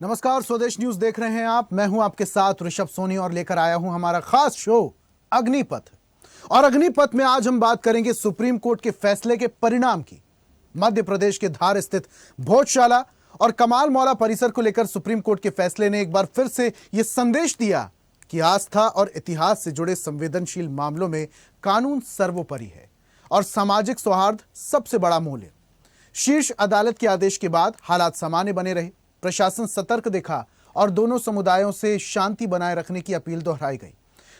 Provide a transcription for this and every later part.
नमस्कार, स्वदेश न्यूज देख रहे हैं आप। मैं हूं आपके साथ ऋषभ सोनी और लेकर आया हूं हमारा खास शो अग्निपथ। और अग्निपथ में आज हम बात करेंगे सुप्रीम कोर्ट के फैसले के परिणाम की। मध्य प्रदेश के धार स्थित भोजशाला और कमाल मौला परिसर को लेकर सुप्रीम कोर्ट के फैसले ने एक बार फिर से यह संदेश दिया कि आस्था और इतिहास से जुड़े संवेदनशील मामलों में कानून सर्वोपरि है और सामाजिक सौहार्द सबसे बड़ा मूल्य। शीर्ष अदालत के आदेश के बाद हालात सामान्य बने रहे, प्रशासन सतर्क दिखा और दोनों समुदायों से शांति बनाए रखने की अपील दोहराई गई।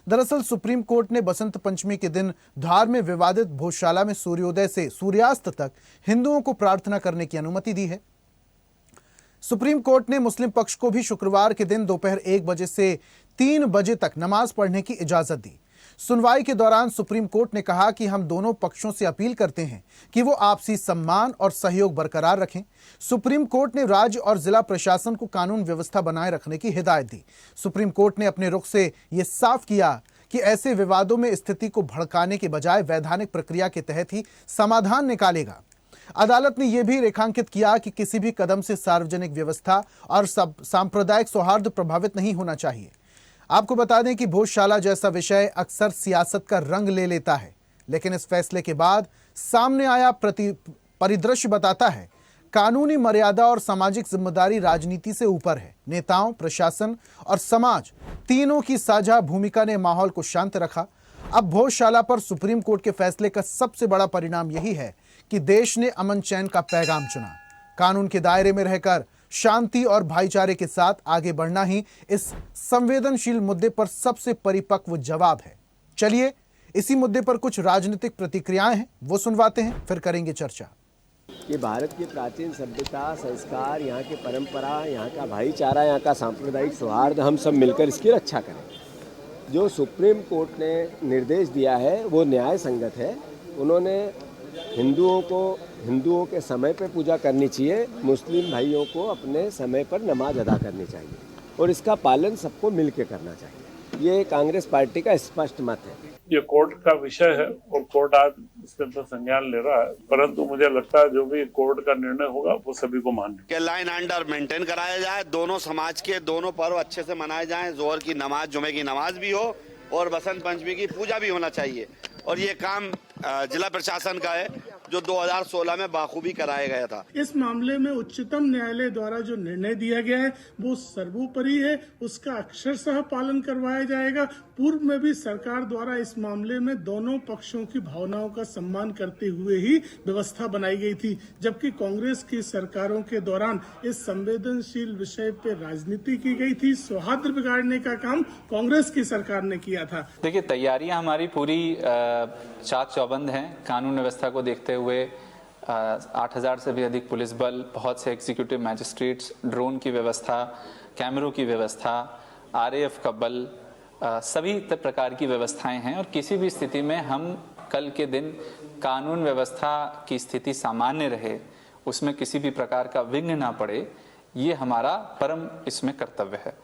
दरअसल सुप्रीम कोर्ट ने बसंत पंचमी के दिन धार में विवादित भोजशाला में सूर्योदय से सूर्यास्त तक हिंदुओं को प्रार्थना करने की अनुमति दी है। सुप्रीम कोर्ट ने मुस्लिम पक्ष को भी शुक्रवार के दिन दोपहर 1 बजे से 3 बजे तक नमाज पढ़ने की इजाजत दी। सुनवाई के दौरान सुप्रीम कोर्ट ने कहा कि हम दोनों पक्षों से अपील करते हैं कि वो आपसी सम्मान और सहयोग बरकरार रखें। सुप्रीम कोर्ट ने राज्य और जिला प्रशासन को कानून व्यवस्था बनाए रखने की हिदायत दी। सुप्रीम कोर्ट ने अपने रुख से यह साफ किया कि ऐसे विवादों में स्थिति को भड़काने के बजाय वैधानिक प्रक्रिया के तहत ही समाधान निकालेगा। अदालत ने यह भी रेखांकित किया कि किसी भी कदम से सार्वजनिक व्यवस्था और सांप्रदायिक सौहार्द प्रभावित नहीं होना चाहिए। आपको बता दें कि भोजशाला जैसा विषय अक्सर सियासत का रंग ले लेता है, लेकिन इस फैसले के बाद सामने आया परिदृश्य बताता है कानूनी मर्यादा और सामाजिक जिम्मेदारी राजनीति से ऊपर है। नेताओं, प्रशासन और समाज तीनों की साझा भूमिका ने माहौल को शांत रखा। अब भोजशाला पर सुप्रीम कोर्ट के फैसले का सबसे बड़ा परिणाम यही है कि देश ने अमन चैन का पैगाम चुना। कानून के दायरे में रहकर शांति और भाईचारे के साथ आगे बढ़ना ही इस संवेदनशील मुद्दे पर सबसे परिपक्व जवाब है। चलिए इसी मुद्दे पर कुछ राजनीतिक प्रतिक्रियाएं हैं, वो सुनवाते हैं, फिर करेंगे चर्चा। ये भारत की प्राचीन सभ्यता, संस्कार, यहाँ की परंपरा, यहाँ का भाईचारा, यहाँ का सांप्रदायिक सौहार्द, हम सब मिलकर इसकी रक्षा करें। जो सुप्रीम कोर्ट ने निर्देश दिया है वो न्याय संगत है। उन्होंने हिंदुओं के समय पर पूजा करनी चाहिए, मुस्लिम भाइयों को अपने समय पर नमाज अदा करनी चाहिए और इसका पालन सबको मिलकर करना चाहिए। ये कांग्रेस पार्टी का स्पष्ट मत है। ये कोर्ट का विषय है और कोर्ट आज इसके अंदर संज्ञान ले रहा है, परंतु मुझे लगता है जो भी कोर्ट का निर्णय होगा वो सभी को मान्य कि लाइन अंडर मेंटेन कराया जाए, दोनों समाज के दोनों पर्व अच्छे से मनाए जाएं, जोहर की नमाज, जुमे की नमाज भी हो और बसंत पंचमी की पूजा भी होना चाहिए। और ये काम जिला प्रशासन का है जो 2016 में बाखूबी कराया गया था। इस मामले में उच्चतम न्यायालय द्वारा जो निर्णय दिया गया है वो सर्वोपरि है, उसका अक्षरशः पालन करवाया जाएगा। पूर्व में भी सरकार द्वारा इस मामले में दोनों पक्षों की भावनाओं का सम्मान करते हुए ही व्यवस्था बनाई गई थी, जबकि कांग्रेस की सरकारों के दौरान इस संवेदनशील विषय पर राजनीति की गई थी। सौहार्द बिगाड़ने का काम कांग्रेस की सरकार ने किया था। देखिए, तैयारियां हमारी पूरी चाक चौबंद हैं। कानून व्यवस्था को देखते हुए 8000 से भी अधिक पुलिस बल, बहुत से एग्जीक्यूटिव मैजिस्ट्रेट्स, ड्रोन की व्यवस्था, कैमरों की व्यवस्था, आरएएफ का बल, सभी प्रकार की व्यवस्थाएं हैं। और किसी भी स्थिति में हम कल के दिन कानून व्यवस्था की स्थिति सामान्य रहे, उसमें किसी भी प्रकार का विघ्न ना पड़े, ये हमारा परम इसमें कर्तव्य है।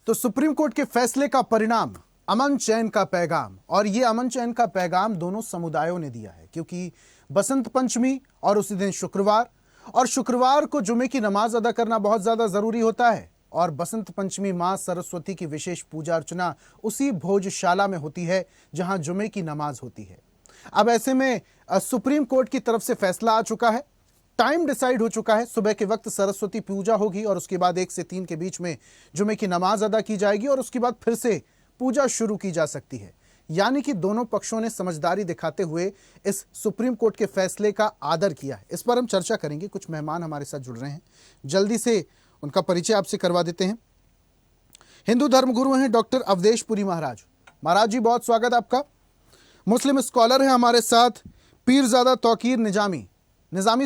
तो सुप्रीम कोर्ट के फैसले का परिणाम अमन चैन का पैगाम, और ये अमन चैन का पैगाम दोनों समुदायों ने दिया है, क्योंकि बसंत पंचमी और उसी दिन शुक्रवार को जुमे की नमाज अदा करना बहुत ज्यादा जरूरी होता है। और बसंत पंचमी मां सरस्वती की विशेष पूजा अर्चना उसी भोजशाला में होती है जहां जुमे की नमाज होती है। अब ऐसे में सुप्रीम कोर्ट की तरफ से फैसला आ चुका है, टाइम डिसाइड हो चुका है। सुबह के वक्त सरस्वती पूजा होगी और उसके बाद 1 से 3 के बीच में जुमे की नमाज अदा की जाएगी और उसके बाद फिर से पूजा शुरू की जा सकती है। यानी कि दोनों पक्षों ने समझदारी दिखाते हुए इस सुप्रीम कोर्ट के फैसले का आदर किया है। इस पर हम चर्चा करेंगे। कुछ मेहमान हमारे साथ जुड़ रहे हैं, जल्दी से उनका परिचय आपसे करवा देते हैं। हिंदू धर्मगुरु हैं डॉक्टर अवधेश पुरी महाराज। महाराज जी, बहुत स्वागत आपका। मुस्लिम स्कॉलर है हमारे साथ पीरजादा तौकीर निजामी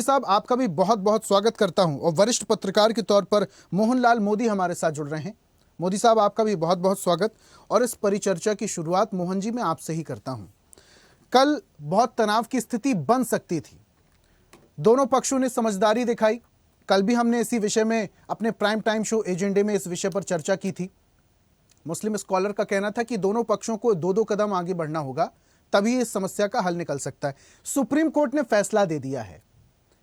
साहब, आपका भी बहुत बहुत स्वागत करता हूं। और वरिष्ठ पत्रकार के तौर पर मोहनलाल मोदी हमारे साथ जुड़ रहे हैं। मोदी साहब, आपका भी बहुत बहुत स्वागत। और इस परिचर्चा की शुरुआत मोहन जी मैं आपसे ही करता हूं। कल बहुत तनाव की स्थिति बन सकती थी, दोनों पक्षों ने समझदारी दिखाई। कल भी हमने इसी विषय में अपने प्राइम टाइम शो एजेंडे में इस विषय पर चर्चा की थी। मुस्लिम स्कॉलर का कहना था कि दोनों पक्षों को 2-2 कदम आगे बढ़ना होगा, तभी इस समस्या का हल निकल सकता है। सुप्रीम कोर्ट ने फैसला दे दिया है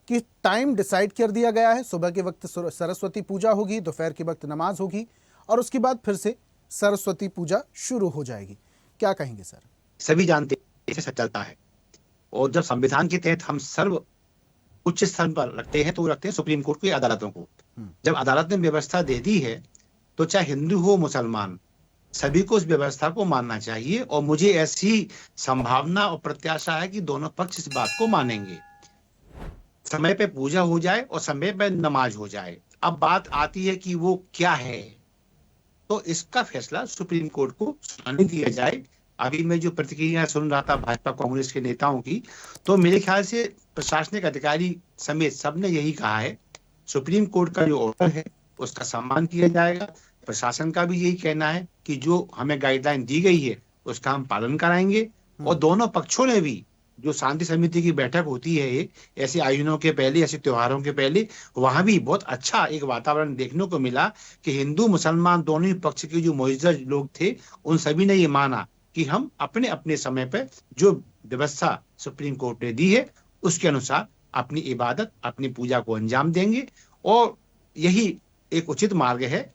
कि टाइम डिसाइड कर दिया गया है, सुबह के वक्त सरस्वती पूजा होगी, दोपहर के वक्त नमाज होगी और उसके बाद फिर से सरस्वती पूजा शुरू हो जाएगी। क्या कहेंगे सर? सभी जानते हैं ऐसे चलता है, और जब संविधान के तहत हम सर्व उच्च स्थान पर रखते हैं तो रखते हैं सुप्रीम कोर्ट की अदालतों को। जब अदालत ने व्यवस्था दे दी है तो चाहे हिंदू हो मुसलमान, सभी को उस व्यवस्था को मानना चाहिए, और मुझे ऐसी संभावना और प्रत्याशा है कि दोनों पक्ष इस बात को मानेंगे। समय पे पूजा हो जाए और समय पे नमाज हो जाए। अब बात आती है कि वो क्या है, तो इसका फैसला सुप्रीम कोर्ट को सुनाने दिया जाए। अभी मैं जो प्रतिक्रिया सुन रहा था भाजपा कांग्रेस के नेताओं की, तो मेरे ख्याल से प्रशासनिक अधिकारी समेत सबने यही कहा है, सुप्रीम कोर्ट का जो ऑर्डर है उसका सम्मान किया जाएगा। प्रशासन का भी यही कहना है कि जो हमें गाइडलाइन दी गई है उसका हम पालन कराएंगे। और दोनों पक्षों ने भी, जो शांति समिति की बैठक होती है ऐसे आयोजनों के पहले, ऐसे त्योहारों के पहले, वहां भी बहुत अच्छा एक वातावरण देखने को मिला कि हिंदू मुसलमान दोनों ही पक्ष के जो मुइज्जज लोग थे उन सभी ने ये माना कि हम अपने अपने समय पर जो व्यवस्था सुप्रीम कोर्ट ने दी है उसके अनुसार अपनी इबादत, अपनी पूजा को अंजाम देंगे, और यही एक उचित मार्ग है।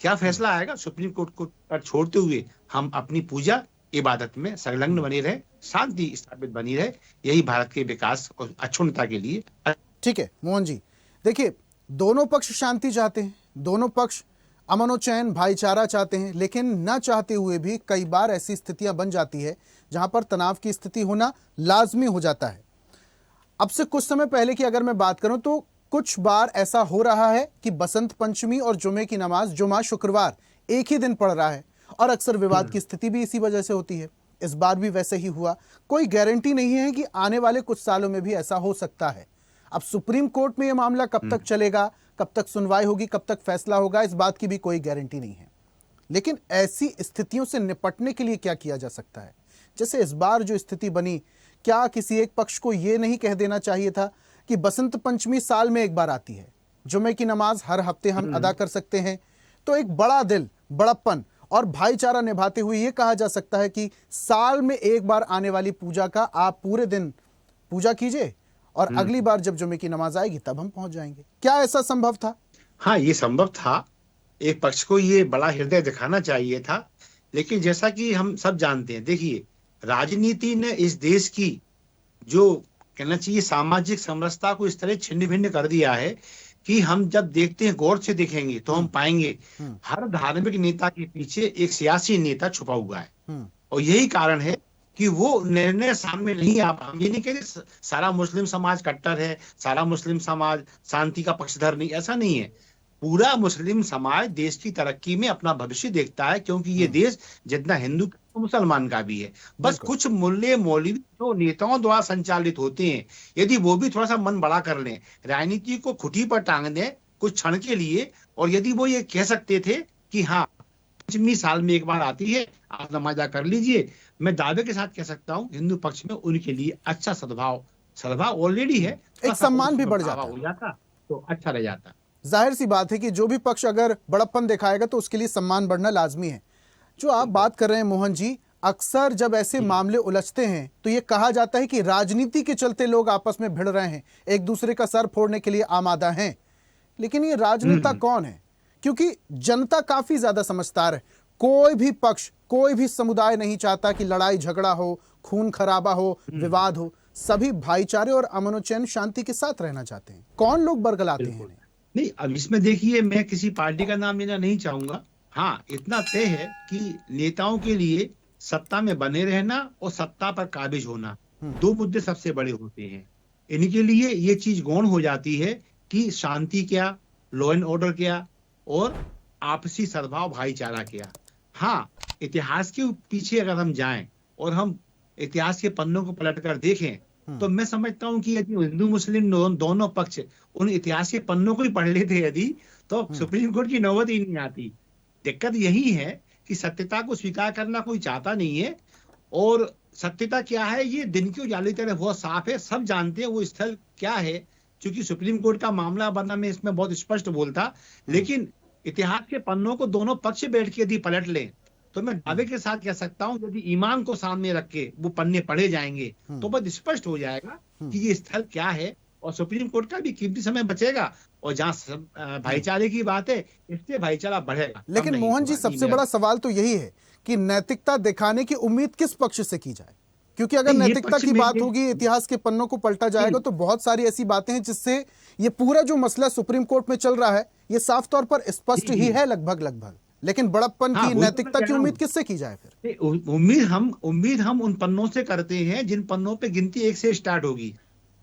क्या फैसला आएगा सुप्रीम कोर्ट को पर छोड़ते हुए हम अपनी पूजा इबादत में संलग्न बने रहे, शांति स्थापित बनी रहे, यही भारत के विकास और अक्षुण्णता के लिए। ठीक है मोहन जी, देखिए दोनों पक्ष शांति चाहते हैं, दोनों पक्ष अमन और चैन, भाईचारा चाहते हैं, लेकिन न चाहते हुए भी कई बार ऐसी स्थितियां बन जाती है जहां पर तनाव की स्थिति होना लाजमी हो जाता है। अब से कुछ समय पहले की अगर मैं बात करूं तो कुछ बार ऐसा हो रहा है कि बसंत पंचमी और जुमे की नमाज, जुमा शुक्रवार एक ही दिन पड़ रहा है, और अक्सर विवाद की स्थिति भी इसी वजह से होती है। इस बार भी वैसे ही हुआ। कोई गारंटी नहीं है कि आने वाले कुछ सालों में भी ऐसा हो सकता है। अब सुप्रीम कोर्ट में यह मामला कब तक चलेगा, कब तक सुनवाई होगी, कब तक फैसला होगा, इस बात की भी कोई गारंटी नहीं है। लेकिन ऐसी स्थितियों से निपटने के लिए क्या किया जा सकता है? जैसे इस बार जो स्थिति बनी, क्या किसी एक पक्ष को यह नहीं कह देना चाहिए था कि बसंत पंचमी साल में एक बार आती है, जुमे की नमाज हर हफ्ते हम अदा कर सकते हैं, तो एक बड़ा दिल, बड़प्पन और भाईचारा निभाते हुए यह कहा जा सकता है कि साल में एक बार आने वाली पूजा का आप पूरे दिन पूजा कीजिए और अगली बार जब जुमे की नमाज आएगी तब हम पहुंच जाएंगे। क्या ऐसा संभव था? हाँ, ये संभव था। एक पक्ष को ये बड़ा हृदय दिखाना चाहिए था, लेकिन जैसा कि हम सब जानते हैं, देखिए राजनीति ने इस देश की जो कहना चाहिए सामाजिक समरसता को इस तरह छिन्न भिन्न कर दिया है कि हम जब देखते हैं, गौर से देखेंगे तो हम पाएंगे हर धार्मिक नेता के पीछे एक सियासी नेता छुपा हुआ है। और यही कारण है कि वो निर्णय सामने नहीं आ पा। हम ये नहीं कहते सारा मुस्लिम समाज कट्टर है, सारा मुस्लिम समाज शांति का पक्षधर नहीं, ऐसा नहीं है। पूरा मुस्लिम समाज देश की तरक्की में अपना भविष्य देखता है, क्योंकि ये देश जितना हिंदू तो मुसलमान का भी है। बस कुछ मूल्य मौलवी जो नेताओं द्वारा संचालित होते हैं, यदि वो भी थोड़ा सा मन बड़ा कर लें, राजनीति को खुटी पर टांग दें कुछ क्षण के लिए, और यदि वो ये कह सकते थे कि हाँ पंचमी साल में एक बार आती है, आप नमाज कर लीजिए, मैं दावे के साथ कह सकता हूँ हिंदू पक्ष में उनके लिए अच्छा सद्भाव ऑलरेडी है, एक सम्मान भी बढ़ जाता हो जाता तो अच्छा रह जाता। जाहिर सी बात है कि जो भी पक्ष अगर बड़प्पन दिखाएगा तो उसके लिए सम्मान बढ़ना लाजमी है। जो आप बात कर रहे हैं मोहन जी, अक्सर जब ऐसे मामले उलझते हैं तो ये कहा जाता है कि राजनीति के चलते लोग आपस में भिड़ रहे हैं, एक दूसरे का सर फोड़ने के लिए आमादा हैं। लेकिन ये राजनेता कौन है? क्योंकि जनता काफी ज्यादा समझदार है। कोई भी पक्ष, कोई भी समुदाय नहीं चाहता कि लड़ाई झगड़ा हो, खून खराबा हो, विवाद हो। सभी भाईचारे और अमन और चैन, शांति के साथ रहना चाहते हैं। कौन लोग बरगलाते हैं? नहीं, अब इसमें देखिए, मैं किसी पार्टी का नाम लेना नहीं चाहूंगा। हाँ, इतना तय है कि नेताओं के लिए सत्ता में बने रहना और सत्ता पर काबिज होना, दो मुद्दे सबसे बड़े होते हैं। इनके लिए ये चीज गौण हो जाती है कि शांति क्या, लॉ एंड ऑर्डर क्या, और आपसी सद्भाव भाईचारा क्या। हाँ, इतिहास के पीछे अगर हम जाएं और हम इतिहास के पन्नों को पलटकर देखें तो मैं समझता हूं कि यदि हिंदू मुस्लिम दोनों पक्ष उन इतिहास के पन्नों को ही पढ़ लेते यदि, तो सुप्रीम कोर्ट की नौबत ही नहीं आती। दिक्कत यही है कि सत्यता को स्वीकार करना कोई चाहता नहीं है, और सत्यता क्या है ये दिन की उजाली तरह बहुत साफ है, सब जानते हैं वो स्थल क्या है। क्योंकि सुप्रीम कोर्ट का मामला, वरना मैं इसमें बहुत स्पष्ट बोलता, लेकिन इतिहास के पन्नों को दोनों पक्ष बैठ के यदि पलट लें तो मैं दावे के साथ कह सकता हूं, यदि ईमान को सामने रख के वो पन्ने पढ़े जाएंगे तो बस स्पष्ट हो जाएगा कि ये स्थल क्या है, और सुप्रीम कोर्ट का भी कीमती समय बचेगा, और जहां भाईचारे की बात है इससे भाईचारा बढ़ेगा। लेकिन मोहन जी, सबसे बड़ा सवाल तो यही है कि नैतिकता दिखाने की उम्मीद किस पक्ष से की जाए, क्योंकि अगर नैतिकता की बात होगी, इतिहास के पन्नों को पलटा जाएगा तो बहुत सारी ऐसी बातें हैं जिससे ये पूरा जो मसला सुप्रीम कोर्ट में चल रहा है ये साफ तौर पर स्पष्ट ही है लगभग। लेकिन बड़प्पन की, नैतिकता की उम्मीद किससे की जाए फिर? उम्मीद हम उन पन्नों से करते हैं जिन पन्नों पे गिनती 1 से स्टार्ट होगी,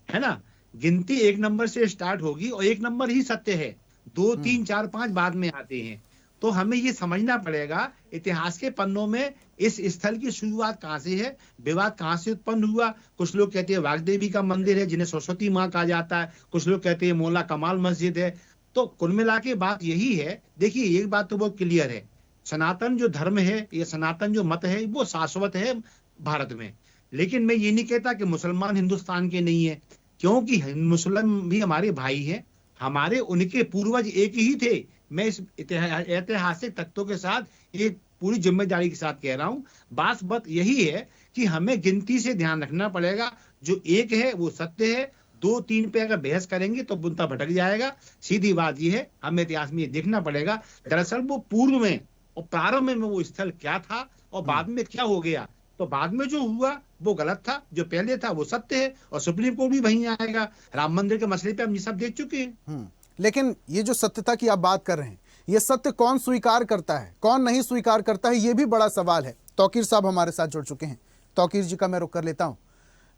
है ना। गिनती 1 नंबर से स्टार्ट होगी और 1 नंबर ही सत्य है, 2, 3, 4, 5 बाद में आते हैं। तो हमें ये समझना पड़ेगा इतिहास के पन्नों में इस स्थल की शुरुआत कहाँ से है, विवाद कहाँ से उत्पन्न हुआ। कुछ लोग कहते हैं वाग्देवी का मंदिर है जिन्हें सरस्वती माँ कहा जाता है, कुछ लोग कहते हैं मौला कमाल मस्जिद है। तो कुल मिला के बात यही है। देखिए, एक बात तो बहुत क्लियर है, सनातन जो धर्म है, ये सनातन जो मत है, वो शाश्वत है भारत में। लेकिन मैं ये नहीं कहता कि मुसलमान हिंदुस्तान के नहीं है, क्योंकि मुस्लिम भी हमारे भाई हैं, हमारे उनके पूर्वज एक ही थे। मैं इस ऐतिहासिक तथ्यों के साथ एक पूरी जिम्मेदारी के साथ कह रहा हूं। बात यही है कि हमें गिनती से ध्यान रखना पड़ेगा, जो 1 है वो सत्य है, 2, 3 पे अगर बहस करेंगे तो बुनता भटक जाएगा। सीधी बात ये है, हमें इतिहास में ये देखना पड़ेगा दरअसल वो पूर्व में और प्रारंभ में वो स्थल क्या था और बाद में क्या हो गया। तो बाद में जो हुआ वो गलत था, जो पहले था वो सत्य है, और सुप्रीम कोर्ट भी वहीं आएगा। राम मंदिर के मसले पे हम ये सब देख चुके हैं। लेकिन ये जो सत्यता की आप बात कर रहे हैं, ये सत्य कौन स्वीकार करता है, कौन नहीं स्वीकार करता है, ये भी बड़ा सवाल है। तौकीर साहब हमारे साथ जुड़ चुके हैं। तौकीर जी का मैं रुख कर लेता हूं।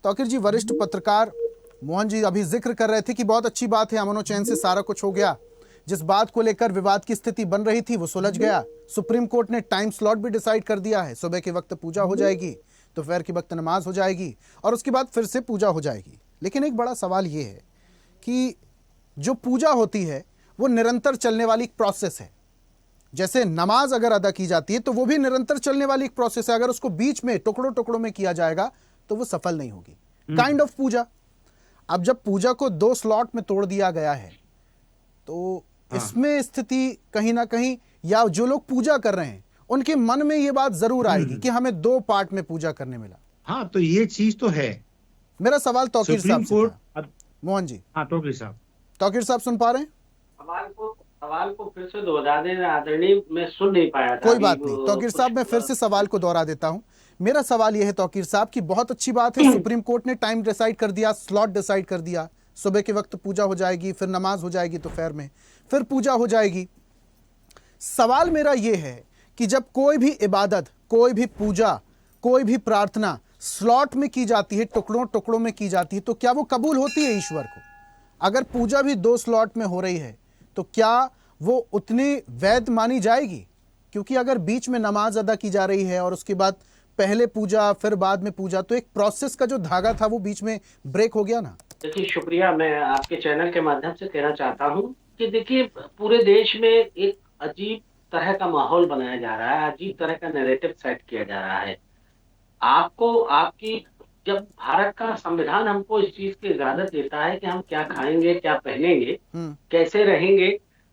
तौकीर जी, वरिष्ठ पत्रकार मोहन जी अभी जिक्र कर रहे थे कि बहुत अच्छी बात है, अमन चैन से सारा कुछ हो गया, जिस बात को लेकर विवाद की स्थिति बन रही थी वो सुलझ गया। सुप्रीम कोर्ट ने टाइम स्लॉट भी डिसाइड कर दिया है, सुबह के वक्त पूजा हो जाएगी, दोपहर के वक्त नमाज हो जाएगी और उसके बाद फिर से पूजा हो जाएगी। लेकिन एक बड़ा सवाल ये है कि जो पूजा होती है वो निरंतर चलने वाली एक प्रोसेस है। जैसे नमाज अगर अदा की जाती है तो वो भी निरंतर चलने वाली एक प्रोसेस है। अगर उसको बीच में टुकड़ों टुकड़ों में किया जाएगा तो वो सफल नहीं होगी। काइंड ऑफ पूजा। अब जब पूजा को 2 स्लॉट में तोड़ दिया गया है तो इसमें स्थिति कहीं ना कहीं, या जो लोग पूजा कर रहे हैं उनके मन में ये बात जरूर आएगी कि हमें 2 पार्ट में पूजा करने मिला। हाँ, तो ये चीज तो है। मेरा सवाल तौकीर साहब से था। मोहन जी। हाँ, तौकीर साहब सुन पा रहे हैं? सवाल को फिर से दोहरा देना आदरणीय, मैं सुन नहीं पाया था। कोई बात नहीं तौकीर साहब, मैं फिर से सवाल को दोहरा देता हूं। मेरा सवाल यह है तौकीर साहब कि बहुत अच्छी बात है, सुप्रीम कोर्ट ने टाइम डिसाइड कर दिया, स्लॉट डिसाइड कर दिया, सुबह के वक्त पूजा हो जाएगी, फिर नमाज हो जाएगी, दोपहर में फिर पूजा हो जाएगी। सवाल मेरा यह है कि जब कोई भी इबादत, कोई भी पूजा, कोई भी प्रार्थना स्लॉट में की जाती है, टुकड़ों टुकड़ों में की जाती है, तो क्या वो कबूल होती है ईश्वर को? अगर पूजा भी 2 स्लॉट में हो रही है तो क्या वो उतनी वैध मानी जाएगी? क्योंकि अगर बीच में नमाज अदा की जा रही है और उसके बाद पहले पूजा फिर बाद में पूजा, तो एक प्रोसेस का जो धागा था वो बीच में ब्रेक हो गया ना। देखिए, शुक्रिया। मैं आपके चैनल के माध्यम से कहना चाहता हूँ कि देखिए, पूरे देश में एक अजीब तरह का माहौल बनाया जा रहा है, अजीब तरह का नैरेटिव सेट किया जा रहा है। जब भारत का संविधान हमको इस चीज की इजाजत देता है कि हम क्या खाएंगे, क्या पहनेंगे, कैसे रहेंगे,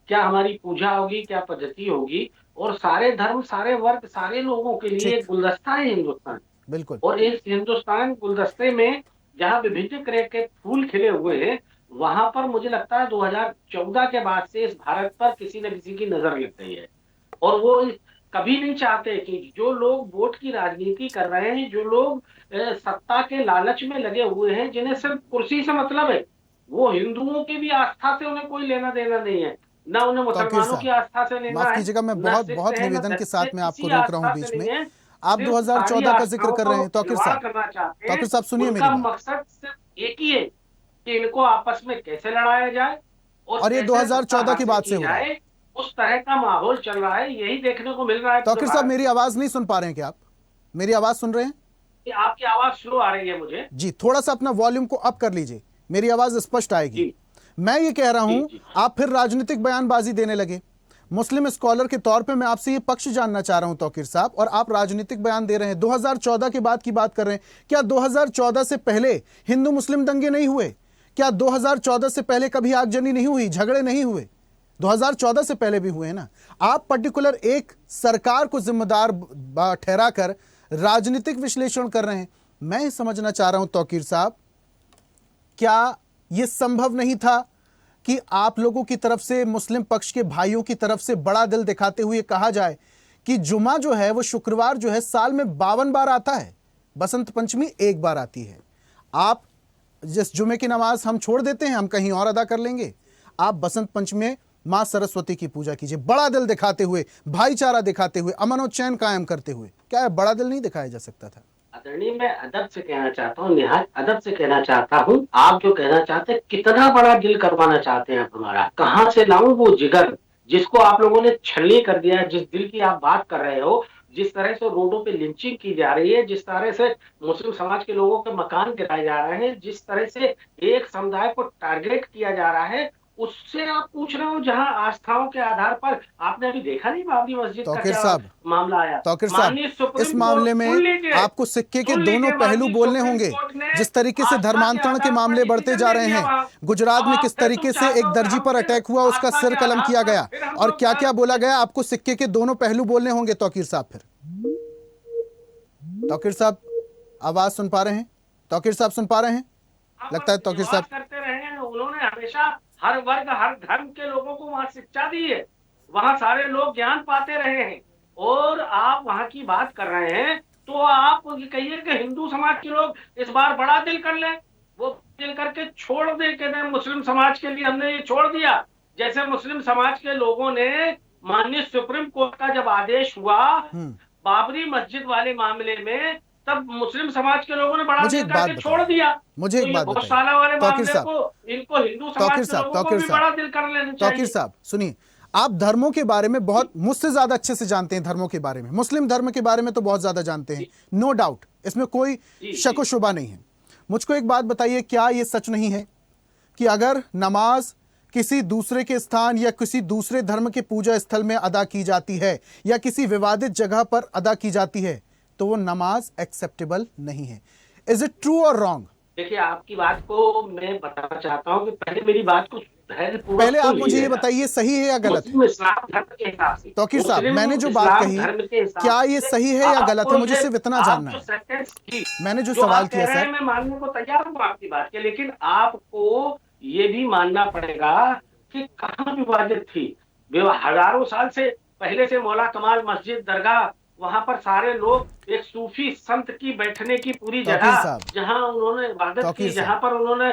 क्या हमारी पूजा होगी, क्या पद्धति होगी, और सारे धर्म, सारे वर्ग, सारे लोगों के लिए एक गुलदस्ता है हिंदुस्तान। बिल्कुल। और इस हिंदुस्तान गुलदस्ते में जहाँ विभिन्न तरह के फूल खिले हुए हैं, वहां पर मुझे लगता है 2014 के बाद से इस भारत पर किसी न किसी की नजर लग गई है। और वो कभी नहीं चाहते कि जो लोग वोट की राजनीति कर रहे हैं, जो लोग सत्ता के लालच में लगे हुए हैं, जिन्हें सिर्फ कुर्सी से मतलब है, वो हिंदुओं की भी आस्था से उन्हें कोई लेना देना नहीं है, ना उन्हें मुसलमानों की आस्था से लेना है। माफ कीजिएगा, मैं बहुत निवेदन के साथ में आपको रोक रहा हूँ बीच में। आप 2014 का जिक्र कर रहे हैं तौकीर साहब, सुनिए मेरी बात। मकसद सिर्फ एक ही है कि इनको आपस में कैसे लड़ाया जाए, और ये 2014 की बात से हो रहा है। उस तरह का माहौल चल रहा है, यही देखने को मिल रहा है। तौकीर साहब, मेरी आवाज नहीं सुन पा रहे हैं क्या आप? मेरी आवाज सुन रहे हैं? आपकी आवाज स्लो आ रही है मुझे। जी, थोड़ा सा अपना वॉल्यूम को अप कर लीजिए, मेरी आवाज स्पष्ट आएगी। मैं ये कह रहा हूं, आप फिर राजनीतिक बयानबाजी देने लगे। मुस्लिम स्कॉलर के तौर पे मैं आपसे ये पक्ष जानना चाह रहा हूं तौकीर साहब, और आप राजनीतिक बयान दे रहे हैं। 2014 के बाद की बात कर रहे हैं। क्या 2014 से पहले हिंदू मुस्लिम दंगे नहीं हुए? क्या 2014 से पहले कभी आगजनी नहीं हुई, झगड़े नहीं हुए? 2014 से पहले भी हुए हैं ना। आप पर्टिकुलर एक सरकार को जिम्मेदार ठहराकर राजनीतिक विश्लेषण कर रहे हैं। मैं समझना चाह रहा हूं तौकीर साहब, क्या यह संभव नहीं था कि आप लोगों की तरफ से, मुस्लिम पक्ष के भाइयों की तरफ से बड़ा दिल दिखाते हुए कहा जाए कि जुमा जो है वो शुक्रवार जो है साल में 52 बार आता है, बसंत पंचमी एक बार आती है। आप जिस जुमे की नमाज हम छोड़ देते हैं, हम कहीं और अदा कर लेंगे, आप बसंत पंचमी में मां सरस्वती की पूजा कीजिए, बड़ा दिल दिखाते हुए, भाईचारा दिखाते हुए, अमन और चैन कायम करते हुए। क्या बड़ा दिल नहीं दिखाया जा सकता था? आदरणीय, मैं अदब से कहना चाहता हूँ, निहायत अदब से कहना चाहता हूँ, आप जो कहना चाहते हैं, कितना बड़ा दिल करवाना चाहते हैं आप हमारा, कहाँ से लाऊं वो जिगर जिसको आप लोगों ने छलनी कर दिया है। जिस दिल की आप बात कर रहे हो, जिस तरह से रोडों पे लिंचिंग की जा रही है, जिस तरह से मुस्लिम समाज के लोगों के मकान गिराए जा रहे हैं, जिस तरह से एक समुदाय को टारगेट किया जा रहा है, उससे आप पूछ रहे हो जहां आस्थाओं के आधार पर। आपने अभी देखा नहीं बाबरी मस्जिद का तौकीर क्या साहब, मामला आया? तौकीर साहब, इस मामले में आपको सिक्के के दोनों पहलू बोलने होंगे। जिस तरीके से धर्मांतरण के मामले बढ़ते जा रहे हैं, गुजरात में किस तरीके से एक दर्जी पर अटैक हुआ, उसका सिर कलम किया गया, और क्या क्या बोला गया, आपको सिक्के के दोनों पहलू बोलने होंगे तौकीर साहब। फिर तौकीर साहब आवाज सुन पा रहे हैं? तौकीर साहब सुन पा रहे हैं? लगता है तौकीर साहब करते रहे हैं। उन्होंने हमेशा हर वर्ग, हर धर्म के लोगों को वहां शिक्षा दी है, वहां सारे लोग ज्ञान पाते रहे हैं, और आप वहां की बात कर रहे हैं तो आप कहिए कि हिंदू समाज के लोग इस बार बड़ा दिल कर लें, वो दिल करके छोड़ दे के मुस्लिम समाज के लिए हमने ये छोड़ दिया। जैसे मुस्लिम समाज के लोगों ने माननीय सुप्रीम कोर्ट का जब आदेश हुआ बाबरी मस्जिद वाले मामले में, तब मुस्लिम समाज के लोगों ने बड़ा दिल करके छोड़ दिया। मुझे एक बात बताइए, वाले मामले को इनको हिंदू समाज के लोगों को भी बड़ा दिल कर लेना चाहिए। तौकीर साहब सुनिए, आप धर्मों के बारे में बहुत मुझसे ज्यादा अच्छे से जानते हैं, धर्मों के बारे में, मुस्लिम धर्म के बारे में तो बहुत ज्यादा जानते हैं, नो डाउट, इसमें कोई शक व शुबा नहीं है। मुझको एक बात बताइए, क्या यह सच नहीं है कि अगर नमाज किसी दूसरे के स्थान या किसी दूसरे धर्म के पूजा स्थल में अदा की जाती है या किसी विवादित जगह पर अदा की जाती है तो वो नमाज एक्सेप्टेबल नहीं है? इज इट ट्रू और रॉन्ग? देखिए, आपकी बात को मैं बताना चाहता हूँ कि पहले मेरी बात को पहले आप मुझे ये बताइए, सही है या गलत है? इस्लाम धर्म के हिसाब से तौकीर साहब, मैंने जो बात कही, क्या ये सही है या गलत है? मुझे सिर्फ इतना जानना है। मैंने जो सवाल किया सर, मैं मानने को तैयार हूँ आपकी बात के, लेकिन आपको ये भी मानना पड़ेगा कि कहाँ विवादित थी। हजारों साल से पहले से मौला कमाल मस्जिद, दरगाह, वहां पर सारे लोग एक सूफी संत की बैठने की पूरी जगह, जहां उन्होंने इबादत की, जहां पर उन्होंने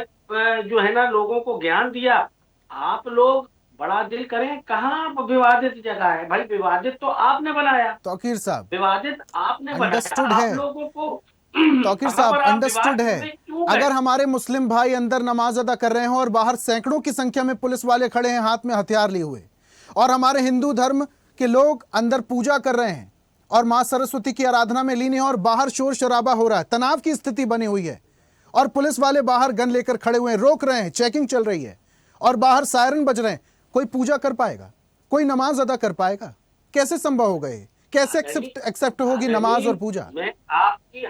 जो है ना लोगों को ज्ञान दिया। आप लोग बड़ा दिल करें, कहाँ विवादित जगह है भाई? विवादित तो आपने बनाया तौकीर साहब, विवादित आपने अंडरस्टूड बनाया। है आप लोगों को तौकीर साहब, अंडरस्टूड है। अगर हमारे मुस्लिम भाई अंदर नमाज अदा कर रहे हैं और बाहर सैकड़ों की संख्या में पुलिस वाले खड़े हैं हाथ में हथियार लिए हुए, और हमारे हिंदू धर्म के लोग अंदर पूजा कर रहे हैं और मां सरस्वती की आराधना में लीन है, और बाहर शोर शराबा हो रहा है, तनाव की स्थिति बनी हुई है, और पुलिस वाले बाहर गन लेकर खड़े हुए हैं, रोक रहे हैं, चेकिंग चल रही है, और बाहर सायरन बज रहे हैं, कोई पूजा कर पाएगा? कोई नमाज अदा कर पाएगा? कैसे संभव होगा ये? कैसे एक्सेप्ट होगी नमाज और पूजा? मैं आपकी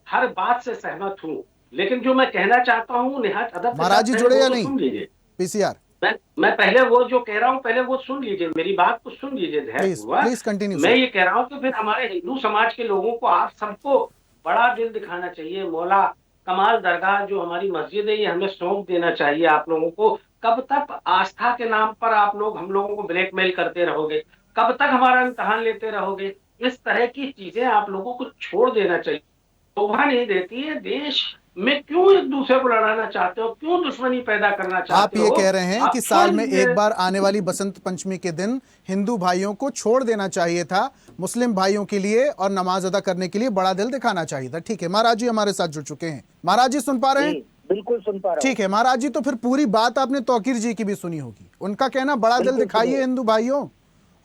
हर बात से सहमत हूँ, लेकिन जो मैं कहना चाहता हूँ निहायत अदब, महाराज जी जुड़े या नहीं? सुन लीजिए पीसीआर, मैं पहले वो जो कह रहा हूँ पहले वो सुन लीजिए, मेरी बात को सुन लीजिए, प्लीज कंटिन्यू। मैं ये कह रहा हूँ कि फिर हमारे हिंदू समाज के लोगों को, आप सबको बड़ा दिल दिखाना चाहिए। मौला कमाल दरगाह जो हमारी मस्जिद है, ये हमें सौंप देना चाहिए आप लोगों को। कब तक आस्था के नाम पर आप लोग हम लोगों को ब्लैकमेल करते रहोगे? कब तक हमारा इम्तिहान लेते रहोगे? इस तरह की चीजें आप लोगों को छोड़ देना चाहिए। शोभा नहीं देती है। देश में क्यों एक दूसरे को लड़ाना चाहते हो? क्यों दुश्मनी पैदा करना चाहते हो? आप ये कह रहे हैं कि साल में एक बार आने वाली बसंत पंचमी के दिन हिंदू भाइयों को छोड़ देना चाहिए था मुस्लिम भाइयों के लिए, और नमाज अदा करने के लिए बड़ा दिल दिखाना चाहिए था। ठीक है, महाराज जी हमारे साथ जुड़ चुके हैं। महाराज जी सुन पा रहे हैं? बिल्कुल सुन पा रहा हूं। ठीक है महाराज जी, तो फिर पूरी बात आपने तौकीर जी की भी सुनी होगी। उनका कहना बड़ा दिल दिखाइए हिंदू भाइयों,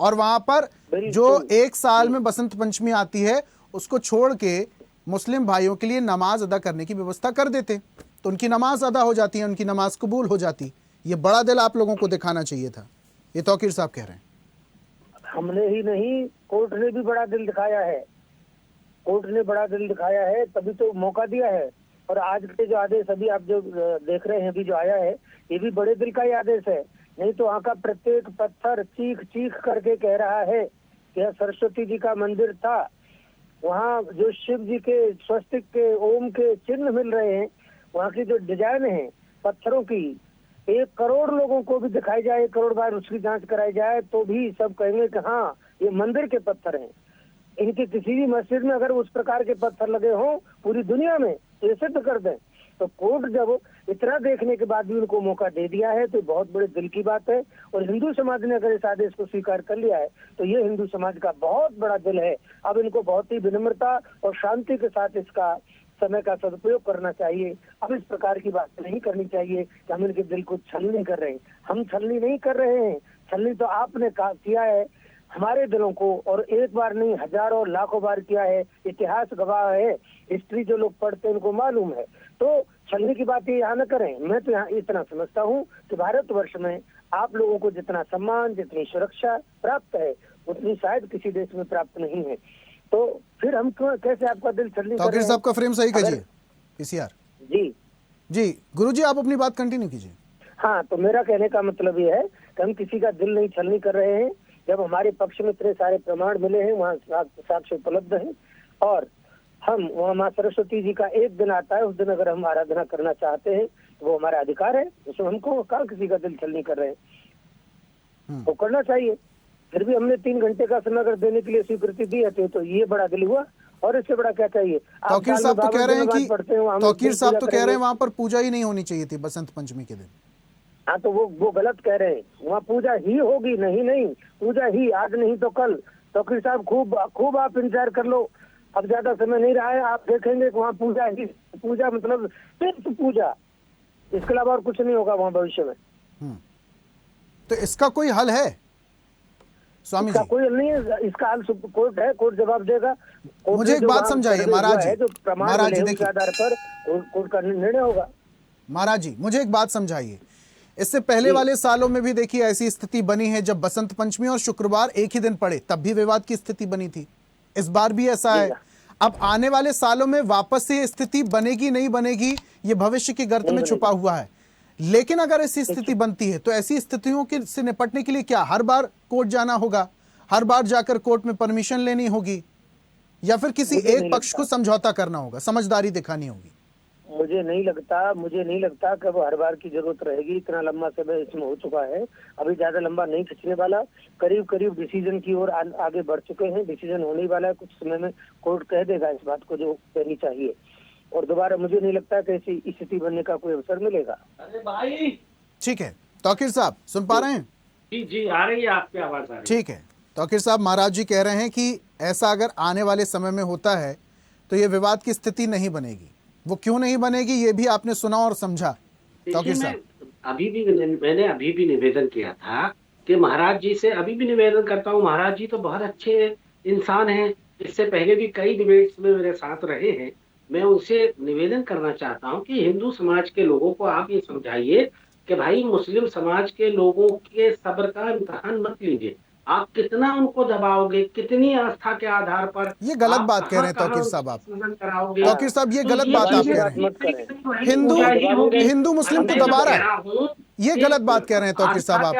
और वहां पर जो एक साल में बसंत पंचमी आती है उसको छोड़ के मुस्लिम भाइयों के लिए नमाज अदा करने की व्यवस्था कर देते तो उनकी नमाज अदा हो जाती है, उनकी नमाज कबूल हो जाती। ये बड़ा दिल आप लोगों को दिखाना चाहिए था, ये तौकीर साहब कह रहे हैं। हमने ही नहीं, कोर्ट ने भी बड़ा दिल दिखाया है। कोर्ट ने बड़ा दिल दिखाया है, तभी तो मौका दिया है। और आज के जो आदेश अभी आप जो देख रहे हैं, अभी जो आया है, ये भी बड़े दिल का ही आदेश है नहीं तो वहाँ का प्रत्येक पत्थर चीख चीख करके कह रहा है कि यह सरस्वती जी का मंदिर था। वहाँ जो शिव जी के स्वस्तिक के ओम के चिन्ह मिल रहे हैं, वहाँ की जो डिजाइन है पत्थरों की, 1 करोड़ लोगों को भी दिखाई जाए, 1 करोड़ बार उसकी जांच कराई जाए तो भी सब कहेंगे कि हाँ ये मंदिर के पत्थर हैं। इनकी किसी भी मस्जिद में अगर उस प्रकार के पत्थर लगे हों पूरी दुनिया में तो ये सिद्ध कर दें। तो कोर्ट जब इतना देखने के बाद भी उनको मौका दे दिया है तो बहुत बड़े दिल की बात है। और हिंदू समाज ने अगर इस आदेश को स्वीकार कर लिया है तो ये हिंदू समाज का बहुत बड़ा दिल है। अब इनको बहुत ही विनम्रता और शांति के साथ इसका समय का सदुपयोग करना चाहिए। अब इस प्रकार की बात नहीं करनी चाहिए कि हम इनके दिल को छलनी कर रहे हैं। हम छलनी नहीं कर रहे हैं, छलनी तो आपने किया है हमारे दिलों को, और एक बार नहीं हजारों लाखों बार किया है। इतिहास गवाह है, हिस्ट्री जो लोग पढ़ते हैं उनको मालूम है। तो छलने की बात ये यहाँ न करें। मैं तो यहाँ इतना समझता हूँ कि भारतवर्ष में आप लोगों को जितना सम्मान, जितनी सुरक्षा प्राप्त है उतनी शायद किसी देश में प्राप्त नहीं है। तो फिर हम क्यों कैसे आपका दिल छलनी कर रहे हैं? साहब का फ्रेम सही कीजिए पीसीआर जी। गुरुजी आप अपनी बात कंटिन्यू कीजिए। हाँ, तो मेरा कहने का मतलब ये है कि हम किसी का दिल नहीं छलनी कर रहे हैं। जब हमारे पक्ष में इतने सारे प्रमाण मिले हैं, वहाँ साक्ष्य उपलब्ध हैं, और हम वहाँ माँ सरस्वती जी का एक दिन आता है, उस दिन अगर हम आराधना करना चाहते हैं तो वो हमारा अधिकार है। उसमें हमको कहाँ किसी का दिल छलनी कर रहे हैं, वो करना चाहिए। फिर भी हमने 3 घंटे का समय अगर देने के लिए स्वीकृति दी है तो ये बड़ा दिल हुआ, और इससे बड़ा क्या चाहिए। तौकीर साहब तो कह रहे हैं कि वहाँ पर पूजा ही नहीं होनी चाहिए थी बसंत पंचमी के दिन। हाँ, तो वो गलत कह रहे हैं। वहाँ पूजा ही होगी, नहीं पूजा ही, आज नहीं तो कल। तौकीर साहब खूब आप इंतजार कर लो, अब ज्यादा समय नहीं रहा है, आप देखेंगे कि वहाँ पूजा मतलब सिर्फ पूजा, इसके अलावा और कुछ नहीं होगा वहाँ भविष्य में। तो इसका कोई हल है स्वामी जी? कोई हल नहीं है, इसका हल कोर्ट है, कोर्ट जवाब देगा। मुझे एक बात समझाइए महाराज जी, जो प्रमाण के आधार पर कोर्ट का निर्णय होगा। महाराज जी मुझे एक बात समझाइए, इससे पहले वाले सालों में भी देखिए ऐसी स्थिति बनी है जब बसंत पंचमी और शुक्रवार एक ही दिन पड़े, तब भी विवाद की स्थिति बनी थी। इस बार भी ऐसा है। अब आने वाले सालों में वापस से स्थिति बनेगी नहीं बनेगी, ये भविष्य के गर्त में छुपा हुआ है। लेकिन अगर ऐसी स्थिति बनती है तो ऐसी स्थितियों के से निपटने के लिए क्या हर बार कोर्ट जाना होगा, हर बार जाकर कोर्ट में परमिशन लेनी होगी, या फिर किसी एक पक्ष को समझौता करना होगा, समझदारी दिखानी होगी? मुझे नहीं लगता कि वो हर बार की जरूरत रहेगी। इतना लंबा समय इसमें हो चुका है, अभी ज्यादा लंबा नहीं खींचने वाला। करीब डिसीजन की ओर आगे बढ़ चुके हैं, डिसीजन होने वाला है। कुछ समय में कोर्ट कह देगा इस बात को जो कहनी चाहिए, और दोबारा मुझे नहीं लगता कि ऐसी स्थिति बनने का कोई अवसर मिलेगा। अरे भाई ठीक है, तौकीर साहब सुन पा रहे हैं? जी आ रही है आपकी आवाज आ रही है। ठीक है, तौकीर साहब महाराज जी कह रहे हैं कि ऐसा अगर आने वाले समय में होता है तो ये विवाद की स्थिति नहीं बनेगी। वो क्यों नहीं बनेगी ये भी आपने सुना और समझा। तौकीर साहब मैंने अभी भी निवेदन किया था कि महाराज जी से, अभी भी निवेदन करता हूँ, महाराज जी तो बहुत अच्छे इंसान हैं, इससे पहले भी कई डिबेट्स में मेरे साथ रहे हैं। मैं उनसे निवेदन करना चाहता हूँ कि हिंदू समाज के लोगों को आप ये समझाइए कि भाई मुस्लिम समाज के लोगों के सब्र का इम्तिहान मत लीजिए। आप कितना उनको दबाओगे, कितनी आस्था के आधार पर? ये गलत बात कह रहे हैं तौकीर साहब आप। तौकीर साहब ये गलत बात आप कह रहे हैं। हिंदू मुस्लिम को दबा रहा है, ये गलत बात कह रहे हैं तौकीर साहब आप।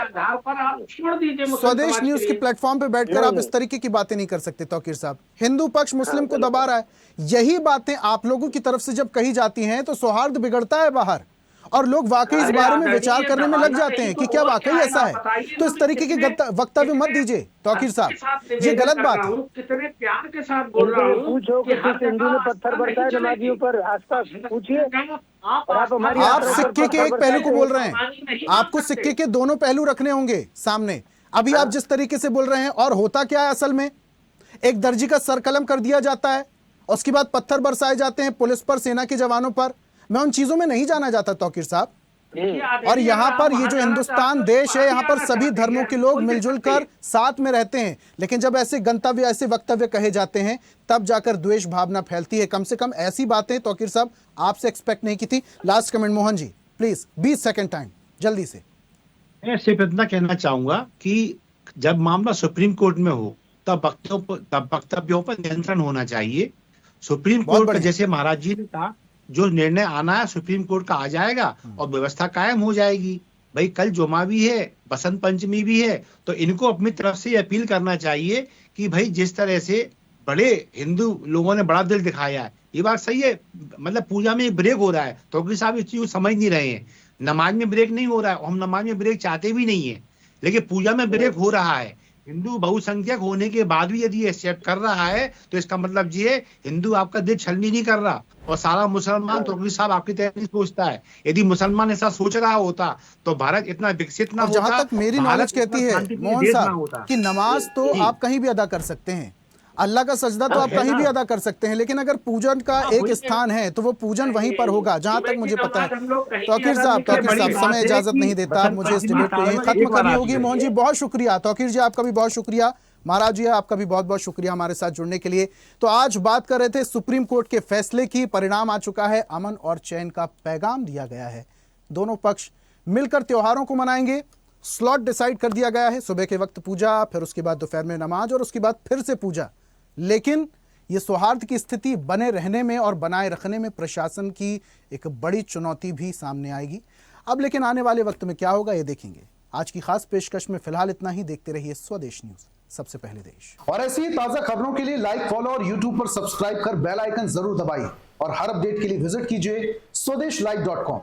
स्वदेश न्यूज के प्लेटफॉर्म पे बैठकर आप इस तरीके की बातें नहीं कर सकते तौकीर साहब। हिंदू पक्ष मुस्लिम को दबा रहा है, यही बातें आप लोगों की तरफ से जब कही जाती हैं तो सौहार्द बिगड़ता है बाहर, और लोग वाकई इस बारे में विचार करने में लग जाते हैं कि क्या वाकई ऐसा है। तो इस तरीके के वक्तव्य मत दीजिए तौकीर साहब, ये गलत बात है। कितने प्यार के साथ बोल रहा हूँ। पूछो कि हिंदू ने पत्थर बरसाए नमाजियों पर, आसपास पूछिए। आप सिक्के के एक पहलू को बोल रहे हैं, आपको सिक्के के दोनों पहलू रखने होंगे सामने। अभी आप जिस तरीके से बोल रहे हैं, और होता क्या है असल में, एक दर्जी का सर कलम कर दिया जाता है, उसके बाद पत्थर बरसाए जाते हैं पुलिस पर, सेना के जवानों पर। मैं उन चीजों में नहीं जाना चाहता तौकीर साहब। और यहाँ पर ये जो हिंदुस्तान देश है, यहाँ पर सभी धर्मों के लोग मिलजुल कर साथ में रहते हैं। लेकिन जब ऐसे गंतव्य, ऐसे वक्तव्य कहे जाते हैं, तब जाकर द्वेष भावना फैलती है। कम से कम ऐसी बातें तौकीर साहब आपसे एक्सपेक्ट नहीं की थी। Last comment Mohan ji please, 20 second time जल्दी से। मैं सिर्फ इतना कहना चाहूंगा कि जब मामला सुप्रीम कोर्ट में हो तब वक्तव्यों पर नियंत्रण होना चाहिए। सुप्रीम कोर्ट जैसे महाराज जी ने कहा, जो निर्णय आना है सुप्रीम कोर्ट का आ जाएगा और व्यवस्था कायम हो जाएगी। भाई कल जुमा भी है, बसंत पंचमी भी है, तो इनको अपनी तरफ से अपील करना चाहिए कि भाई जिस तरह से बड़े हिंदू लोगों ने बड़ा दिल दिखाया है, ये बात सही है, मतलब पूजा में एक ब्रेक हो रहा है, तो साहब इस चीज को समझ नहीं रहे हैं। नमाज में ब्रेक नहीं हो रहा है, हम नमाज में ब्रेक चाहते भी नहीं है, लेकिन पूजा में ब्रेक हो रहा है। हिंदू बहुसंख्यक होने के बाद भी यदि एक्सेप्ट कर रहा है तो इसका मतलब ये हिंदू आपका दिल छलनी नहीं कर रहा, और सारा मुसलमान तो साहब आपकी तरह नहीं सोचता है। यदि मुसलमान ऐसा सोच रहा होता तो भारत इतना विकसित ना होता। जहां तक मेरी नॉलेज कहती है मोहन साहब कि नमाज तो आप कहीं भी अदा कर सकते हैं, अल्लाह का सजदा तो आप कहीं भी अदा कर सकते हैं, लेकिन अगर पूजन का एक स्थान है तो वो पूजन वहीं पर होगा, जहां तक मुझे पता है। तौकीर साहब समय इजाजत नहीं देता, मुझे इस डिबेट को यहीं खत्म करनी होगी। मोहन जी बहुत शुक्रिया, तौकीर जी आपका भी बहुत शुक्रिया, महाराज जी आपका भी बहुत बहुत शुक्रिया हमारे साथ जुड़ने के लिए। तो आज बात कर रहे थे सुप्रीम कोर्ट के फैसले की, परिणाम आ चुका है, अमन और चैन का पैगाम दिया गया है, दोनों पक्ष मिलकर त्योहारों को मनाएंगे। स्लॉट डिसाइड कर दिया गया है, सुबह के वक्त पूजा, फिर उसके बाद दोपहर में नमाज और उसके बाद फिर से पूजा। लेकिन ये सौहार्द की स्थिति बने रहने में और बनाए रखने में प्रशासन की एक बड़ी चुनौती भी सामने आएगी। अब लेकिन आने वाले वक्त में क्या होगा ये देखेंगे। आज की खास पेशकश में फिलहाल इतना ही। देखते रहिए स्वदेश न्यूज, सबसे पहले देश। और ऐसी ही ताजा खबरों के लिए लाइक, फॉलो और यूट्यूब पर सब्सक्राइब कर बेल आइकन जरूर दबाइए और हर अपडेट के लिए विजिट कीजिए स्वदेशलाइव.com।